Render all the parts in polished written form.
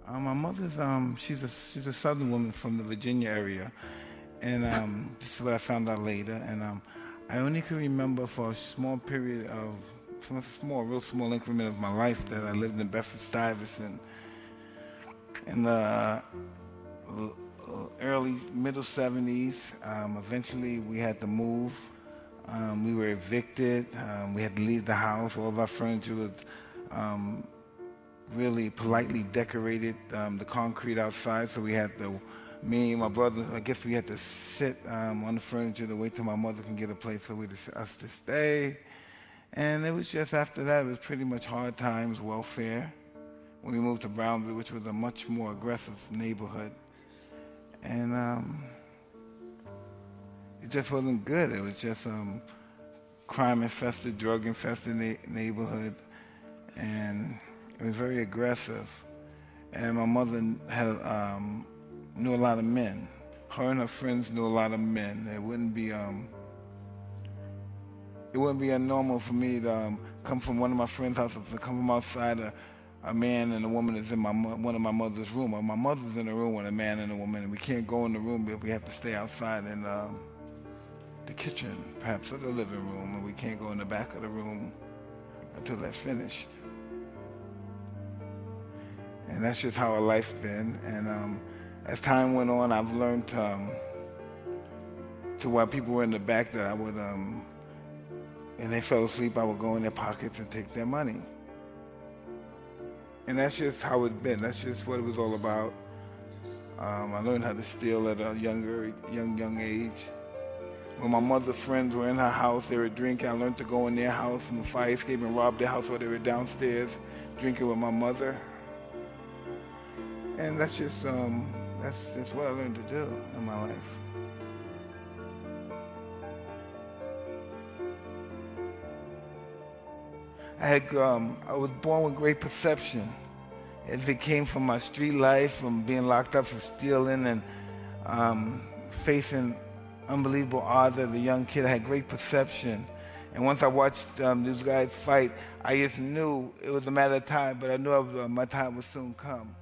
My mother's she's a Southern woman from the Virginia area, and this is what I found out later. And I only can remember for a small period of, from a small, real small increment of my life that I lived in Bedford-Stuyvesant in the early middle '70s. Eventually, we had to move. We were evicted. We had to leave the house. All of our furniture was um, really politely decorated the concrete outside, so we had to, me and my brother, I guess we had to sit on the furniture to wait till my mother can get a place for us to stay. And it was just after that, it was pretty much hard times, welfare. When we moved to Brownsville, which was a much more aggressive neighborhood. And it just wasn't good. It was just crime infested, drug infested neighborhood. And it was very aggressive. And my mother had knew a lot of men. Her and her friends knew a lot of men. It wouldn't be abnormal for me to come from one of my friends' houses, to come from outside a man and a woman is in one of my mother's room, or my mother's in a room with a man and a woman, and we can't go in the room, but we have to stay outside in the kitchen, perhaps, or the living room, and we can't go in the back of the room until they're finished. And that's just how our life's been. And as time went on, I've learned to while people were in the back that I would, and they fell asleep, I would go in their pockets and take their money. And that's just how it's been. That's just what it was all about. I learned how to steal at a young age. When my mother's friends were in her house, they were drinking. I learned to go in their house from the fire escape and rob their house while they were downstairs drinking with my mother. And that's just what I learned to do in my life. I was born with great perception. It came from my street life, from being locked up for stealing and facing unbelievable odds as a young kid. I had great perception. And once I watched these guys fight, I just knew it was a matter of time, but I knew my time would soon come.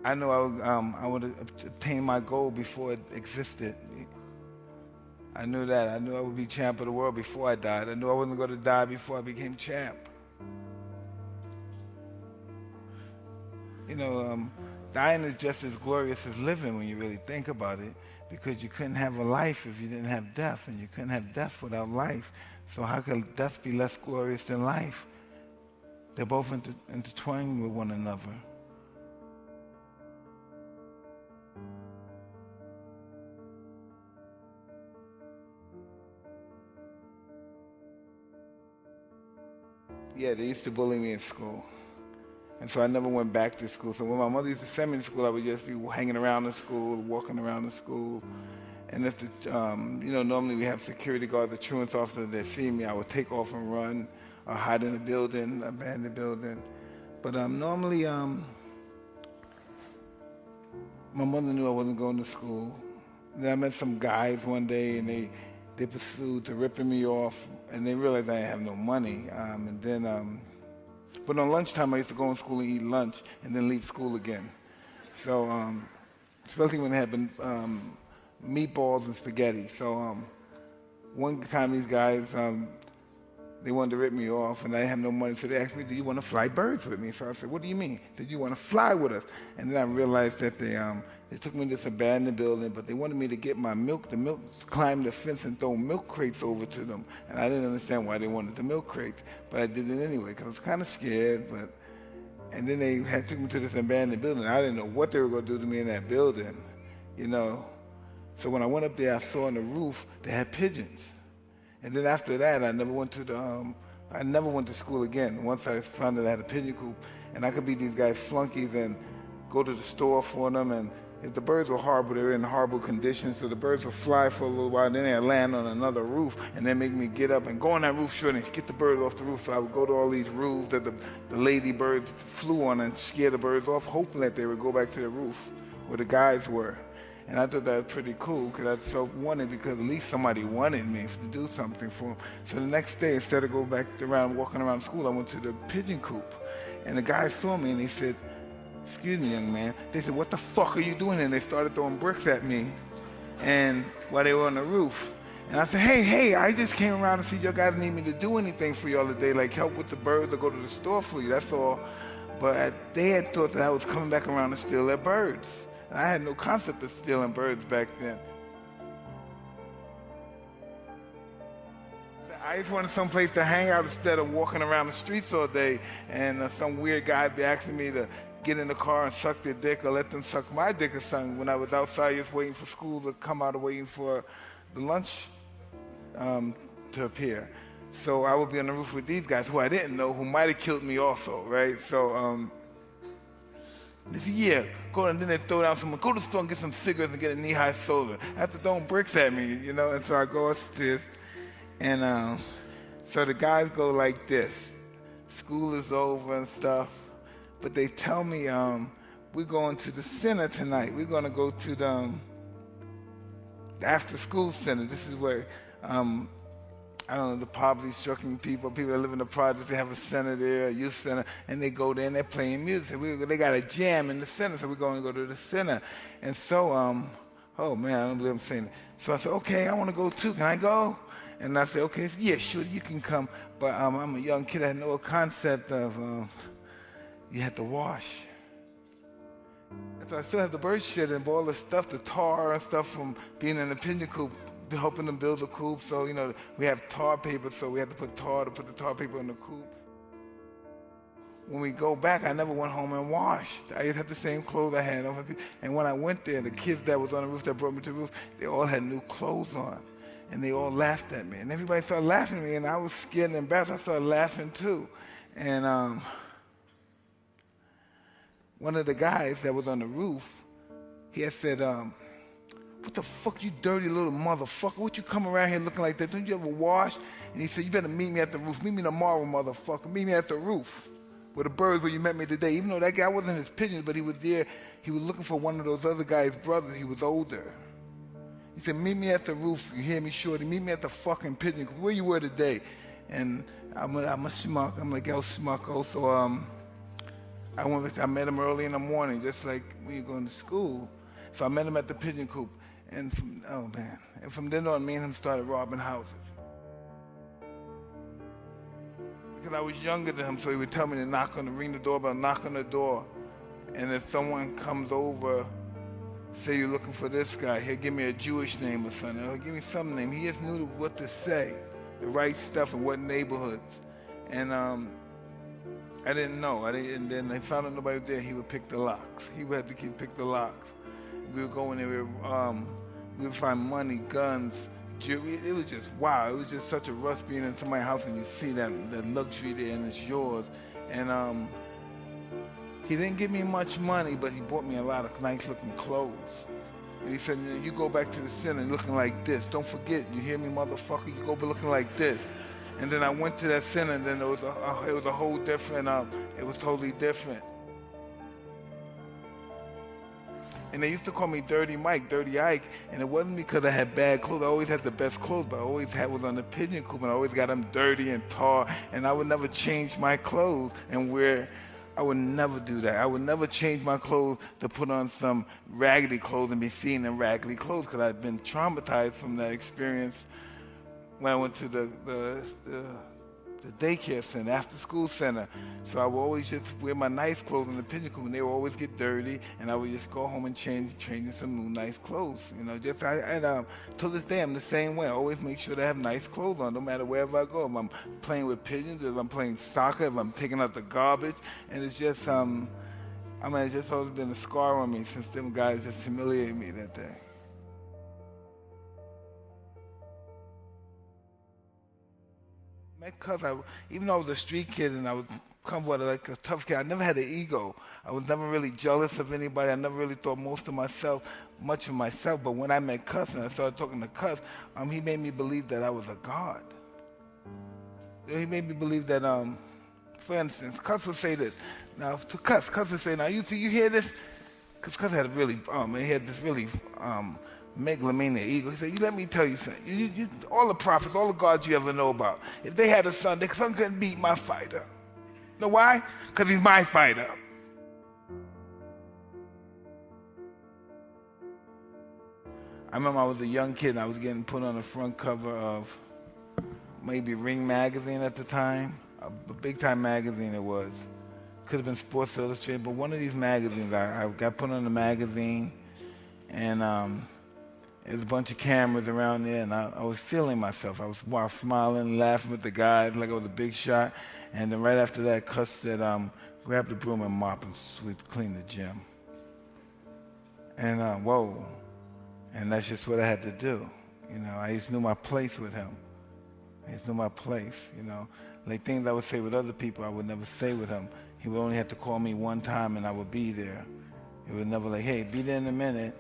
I knew I would obtain my goal before it existed. I knew that. I knew I would be champ of the world before I died. I knew I wasn't going to die before I became champ. You know, dying is just as glorious as living when you really think about it, because you couldn't have a life if you didn't have death, and you couldn't have death without life. So how could death be less glorious than life? They're both intertwined with one another. Yeah, they used to bully me in school. And so I never went back to school. So when my mother used to send me to school, I would just be hanging around the school, walking around the school. And if normally we have security guards, the truants officer that see me, I would take off and run, or hide in the building, abandon the building. But normally, my mother knew I wasn't going to school. Then I met some guys one day, and they pursued to ripping me off, and they realized I didn't have no money. But on lunchtime, I used to go in school and eat lunch, and then leave school again. So, especially when they had meatballs and spaghetti. So, one time these guys, they wanted to rip me off, and I didn't have no money, so they asked me, "Do you want to fly birds with me?" So I said, "What do you mean?" They said, "You want to fly with us?" And then I realized that they took me to this abandoned building, but they wanted me to get my milk. The milk, climb the fence and throw milk crates over to them. And I didn't understand why they wanted the milk crates, but I did it anyway, because I was kind of scared. And then they took me to this abandoned building. I didn't know what they were going to do to me in that building, you know. So when I went up there, I saw on the roof they had pigeons. And then after that, I never went to school again. Once I found that I had a pigeon coop, and I could be these guys' flunkies and go to the store for them. And if the birds were horrible, they were in horrible conditions, so the birds would fly for a little while, then they'd land on another roof, and then make me get up and go on that roof short and get the birds off the roof. So I would go to all these roofs that the lady birds flew on and scare the birds off, hoping that they would go back to the roof. where the guys were. And I thought that was pretty cool because I felt wanted because at least somebody wanted me to do something for them. So the next day, instead of going back around, walking around school, I went to the pigeon coop. And the guys saw me and they said, "Excuse me, young man." They said, "What the fuck are you doing?" And they started throwing bricks at me and while they were on the roof. And I said, hey, I just came around to see you guys need me to do anything for y'all today, like help with the birds or go to the store for you, that's all. But they had thought that I was coming back around to steal their birds. And I had no concept of stealing birds back then. I just wanted some place to hang out instead of walking around the streets all day and some weird guy be asking me to get in the car and suck their dick or let them suck my dick or something when I was outside just waiting for school to come out or waiting for the lunch to appear. So I would be on the roof with these guys who I didn't know, who might have killed me also, right? So they said, "Yeah, go," and then they throw down someone, "Go to the store and get some cigarettes and get a knee-high soda." After throwing bricks at me, you know, and so I go upstairs, and so the guys go like this. School is over and stuff, but they tell me, "We're going to the center tonight. We're going to go to the after-school center." This is where, I don't know, the poverty-stricken people that live in the projects, they have a center there, a youth center, and they go there and they're playing music. They got a jam in the center, so we're going to go to the center. And so, oh man, I don't believe I'm saying it. So I said, "Okay, I want to go too. Can I go?" And I said, "Okay." "Yeah, sure, you can come." But I'm a young kid. I had no concept of you had to wash. So I still have the bird shit and all the stuff, the tar and stuff from being in the pigeon coop, helping them build the coop. So, you know, we have tar paper, so we have to put the tar paper in the coop. When we go back, I never went home and washed. I just had the same clothes I had on. And when I went there, the kids that was on the roof that brought me to the roof, they all had new clothes on. And they all laughed at me. And everybody started laughing at me, and I was scared and embarrassed. I started laughing too. And one of the guys that was on the roof, he had said, "What the fuck, you dirty little motherfucker? What you come around here looking like that? Don't you ever wash?" And he said, "You better meet me at the roof. Meet me tomorrow, motherfucker. Meet me at the roof where the birds where you met me today." Even though that guy wasn't his pigeons, but he was there. He was looking for one of those other guys' brothers. He was older. He said, "Meet me at the roof. You hear me, shorty? Meet me at the fucking pigeon. Where you were today?" And I'm a schmuck. I'm like, "Yo, schmucko." So I met him early in the morning, just like when you're going to school. So I met him at the pigeon coop. And from then on, me and him started robbing houses. Because I was younger than him, so he would tell me to ring the doorbell, knock on the door. And if someone comes over, say you're looking for this guy, he'll give me a Jewish name or something. He'll give me some name. He just knew what to say, the right stuff and what neighborhoods. And I didn't know. And then they found out nobody was there, he would pick the locks. He would have the kids pick the locks. We would go in there, we would find money, guns, jewelry. It was just, wow. It was just such a rush being into my house and you see that luxury there and it's yours. And he didn't give me much money, but he bought me a lot of nice looking clothes. And he said, "You go back to the center looking like this. Don't forget, you hear me, motherfucker? You go looking like this." And then I went to that center and then it was a whole different, it was totally different. And they used to call me Dirty Mike, Dirty Ike, and it wasn't because I had bad clothes. I always had the best clothes, but I always was on the pigeon coop, and I always got them dirty and tar, and I would never change my clothes and I would never do that. I would never change my clothes to put on some raggedy clothes and be seen in raggedy clothes because I'd been traumatized from that experience when I went to the daycare center, after school center. So I would always just wear my nice clothes in the pigeon coop, and they would always get dirty, and I would just go home and change in some new nice clothes. You know, till this day I'm the same way. I always make sure to have nice clothes on, no matter wherever I go. If I'm playing with pigeons, if I'm playing soccer, if I'm taking out the garbage, and it's just it's just always been a scar on me since them guys just humiliated me that day. Because even though I was a street kid and I was like a tough kid, I never had an ego. I was never really jealous of anybody. I never really thought much of myself. But when I met Cuss and I started talking to Cuss, he made me believe that I was a god. He made me believe that, for instance, Cuss would say this. Now, to Cuss would say, "Now, you hear this? Cuz had a really, he had this really megalomania ego. He said, let me tell you something. All the prophets, all the gods you ever know about, if they had a son, their son couldn't beat my fighter. Know why? Because he's my fighter. I remember I was a young kid and I was getting put on the front cover of maybe Ring magazine at the time, a big time magazine it was. Could have been Sports Illustrated, but one of these magazines, I got put on the magazine, and there's a bunch of cameras around there, and I was feeling myself. I was smiling, laughing with the guys like I was a big shot, and then right after that, Cuss said, grab the broom and mop and sweep, clean the gym. And whoa, and that's just what I had to do. I just knew my place with him. I just knew my place, Like things I would say with other people, I would never say with him. He would only have to call me one time and I would be there. He would never like, hey, be there in a minute.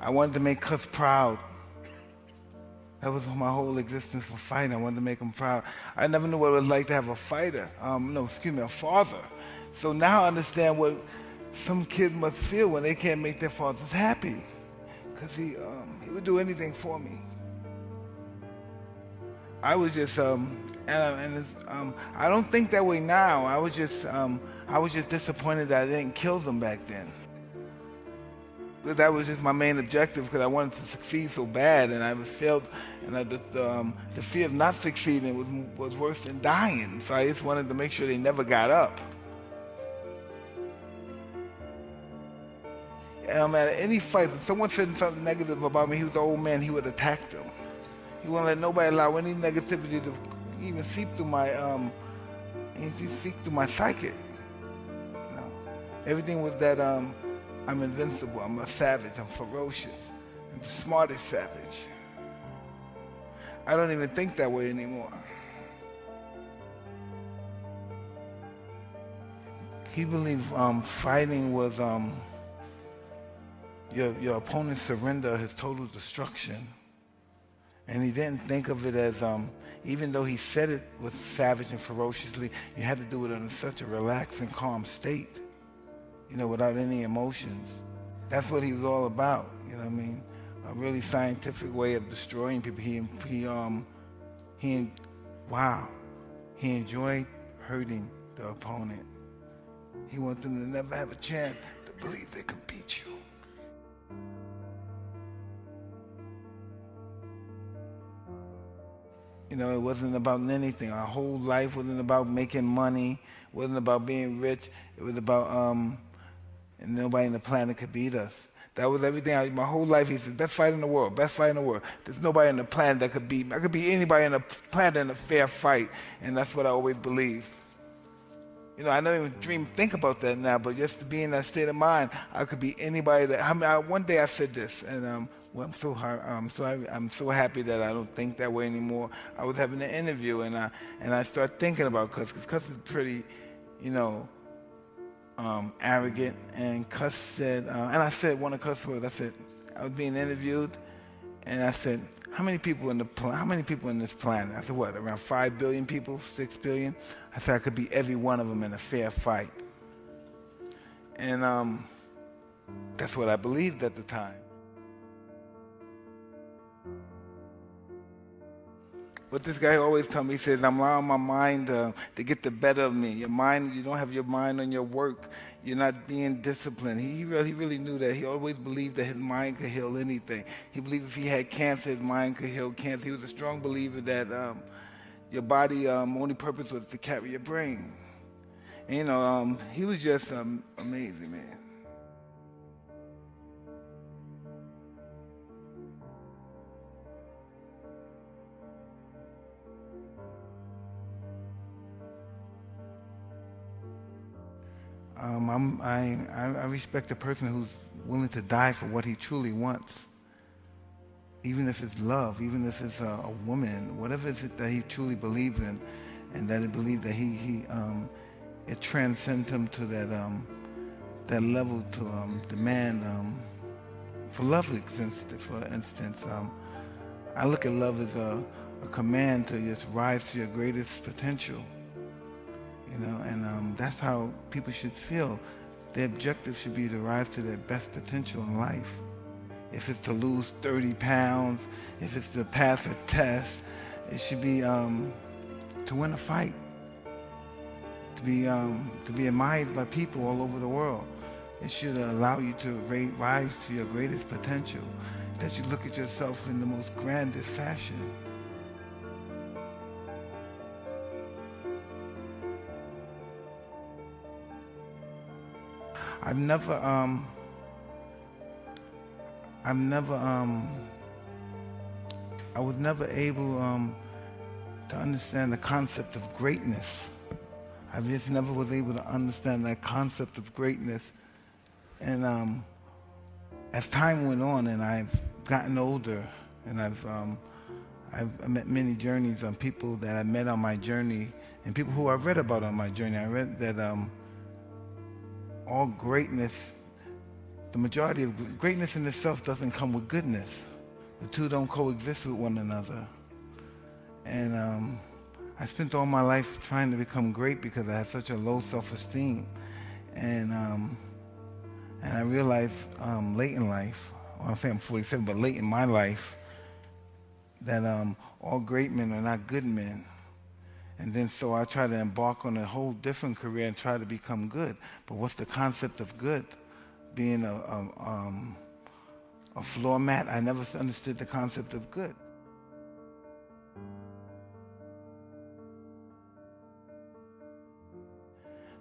I wanted to make Cuss proud. That was my whole existence for fighting. I wanted to make him proud. I never knew what it was like to have a fighter. A father. So now I understand what some kids must feel when they can't make their fathers happy. Because he would do anything for me. I was just, I don't think that way now. I was just disappointed that I didn't kill them back then. That was just my main objective because I wanted to succeed so bad, and I failed, and the fear of not succeeding was worse than dying. So I just wanted to make sure they never got up. At any fight, if someone said something negative about me, he was an old man, he would attack them. He wouldn't let nobody allow any negativity to even seep through my psyche. Everything was that I'm invincible, I'm a savage, I'm ferocious, I'm the smartest savage. I don't even think that way anymore. He believed fighting was your opponent's surrender, his total destruction. And he didn't think of it as, even though he said it was savage and ferociously, you had to do it in such a relaxed and calm state, without any emotions. That's what he was all about, A really scientific way of destroying people. He enjoyed hurting the opponent. He wanted them to never have a chance to believe they can beat you. It wasn't about anything. Our whole life wasn't about making money. It wasn't about being rich. It was about, and nobody on the planet could beat us. That was everything. My whole life, he said, best fight in the world, best fight in the world. There's nobody on the planet that could beat me. I could beat anybody on the planet in a fair fight, and that's what I always believed. I don't even think about that now, but just to be in that state of mind, I could be anybody one day I said this, and I'm so happy that I don't think that way anymore. I was having an interview, and I started thinking about Cuss, because Cuss is pretty, arrogant, and Cuss said, and I said one of Cuss words. I said, I was being interviewed, and I said, how many people in this planet? I said, what, around 5 billion people, 6 billion? I said I could beat every one of them in a fair fight. And that's what I believed at the time. But this guy always told me, he says, I'm allowing my mind to get the better of me. Your mind, you don't have your mind on your work. You're not being disciplined. He really knew that. He always believed that his mind could heal anything. He believed if he had cancer, his mind could heal cancer. He was a strong believer that your body only purpose was to carry your brain. And, he was just amazing, man. I respect a person who's willing to die for what he truly wants, even if it's love, even if it's a woman, whatever it is that he truly believes in, and that he believes that it transcends him to that level to demand. For love, for instance, I look at love as a command to just rise to your greatest potential. and that's how people should feel. Their objective should be to rise to their best potential in life. If it's to lose 30 pounds, if it's to pass a test, it should be to win a fight, to be admired by people all over the world. It should allow you to rise to your greatest potential, that you look at yourself in the most grandest fashion. I've never, I was never able to understand the concept of greatness. I just never was able to understand that concept of greatness. And as time went on and I've gotten older and I've met many journeys on people that I met on my journey and people who I've read about on my journey. I read that all greatness, the majority of greatness in itself doesn't come with goodness. The two don't coexist with one another. And I spent all my life trying to become great because I had such a low self-esteem. And I realized late in life, well, I'll say I'm 47, but late in my life, that all great men are not good men. And then so I tried to embark on a whole different career and try to become good. But what's the concept of good? Being a floor mat? I never understood the concept of good.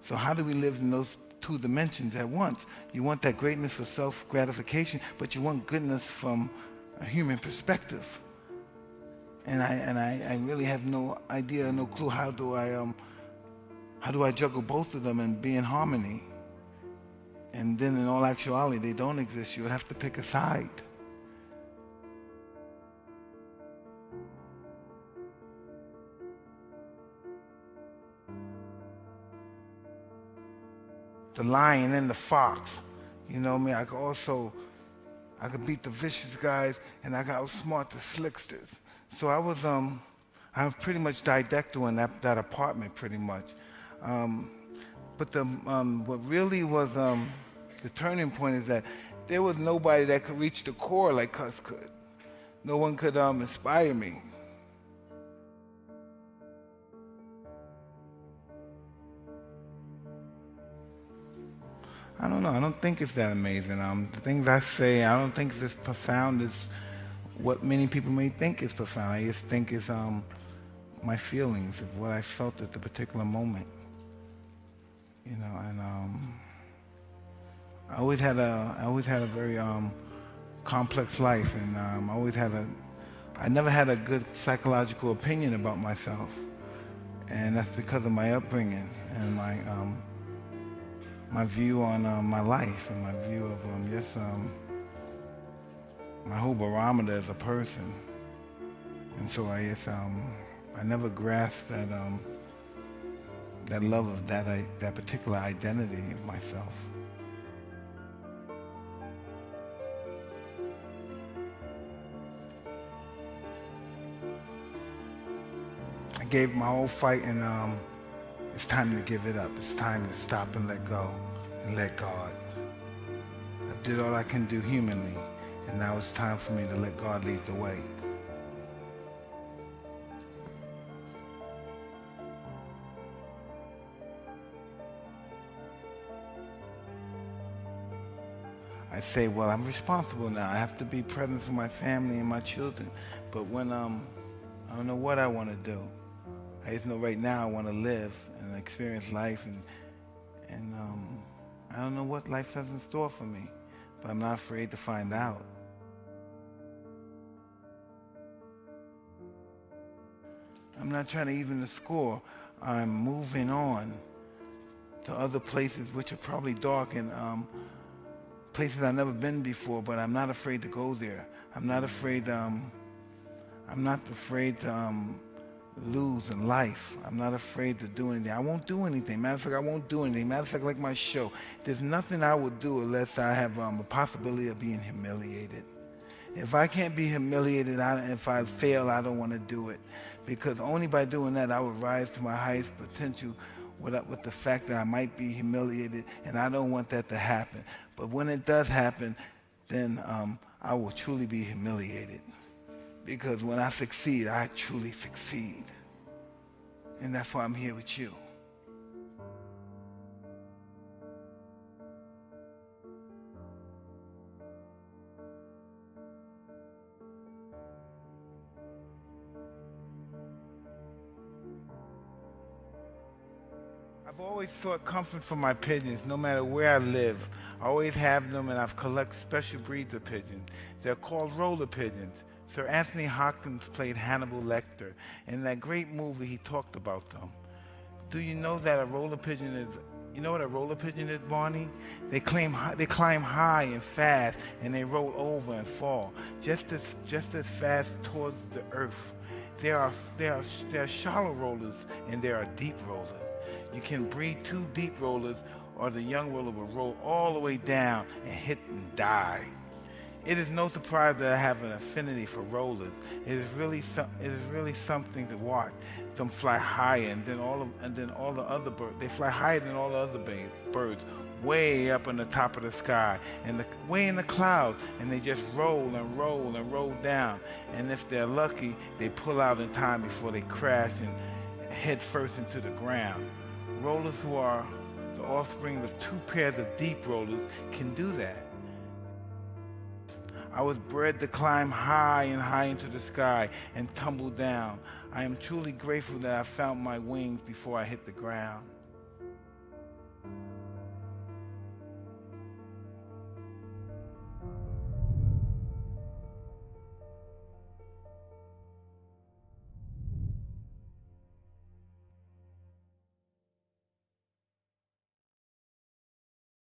So how do we live in those two dimensions at once? You want that greatness for self-gratification, but you want goodness from a human perspective. And I really have no idea, no clue how do I juggle both of them and be in harmony. And then in all actuality, they don't exist. You have to pick a side. The lion and the fox. You know what I mean? I could beat the vicious guys and I got outsmart the slicksters. So I was pretty much didactyl in that apartment pretty much. But what really was the turning point is that there was nobody that could reach the core like Cus could. No one could inspire me. I don't know. I don't think it's that amazing. The things I say, I don't think it's as profound as what many people may think is profound. I just think it's my feelings of what I felt at the particular moment. And I always had a very complex life, and I never had a good psychological opinion about myself, and that's because of my upbringing and my view on my life and my view of just my whole barometer as a person. And so I never grasped that love of that particular identity of myself. I gave my whole fight, and it's time to give it up. It's time to stop and let go and let God. I did all I can do humanly, and now it's time for me to let God lead the way. I say, well, I'm responsible now. I have to be present for my family and my children. But when I don't know what I want to do. I just know right now I want to live and experience life, and I don't know what life has in store for me, but I'm not afraid to find out. I'm not trying to even the score. I'm moving on to other places which are probably dark and places I've never been before, but I'm not afraid to go there. I'm not afraid to lose in life. I'm not afraid to do anything. I won't do anything. Matter of fact, I won't do anything. Matter of fact, like my show, there's nothing I would do unless I have a possibility of being humiliated. If I can't be humiliated, if I fail, I don't want to do it. Because only by doing that, I would rise to my highest potential with the fact that I might be humiliated, and I don't want that to happen. But when it does happen, then I will truly be humiliated. Because when I succeed, I truly succeed. And that's why I'm here with you. I've always sought comfort from my pigeons, no matter where I live. I always have them, and I've collected special breeds of pigeons. They're called roller pigeons. Sir Anthony Hopkins played Hannibal Lecter. In that great movie, he talked about them. Do you know that a roller pigeon is? You know what a roller pigeon is, Barney? They climb high and fast, and they roll over and fall just as fast towards the earth. There are shallow rollers, and there are deep rollers. You can breed two deep rollers, or the young roller will roll all the way down and hit and die. It is no surprise that I have an affinity for rollers. It is really something to watch them fly higher, and then all the other birds. They fly higher than all the other birds, way up on the top of the sky, and way in the clouds, and they just roll and roll and roll down. And if they're lucky, they pull out in time before they crash and head first into the ground. Rollers who are the offspring of two pairs of deep rollers can do that. I was bred to climb high and high into the sky and tumble down. I am truly grateful that I found my wings before I hit the ground.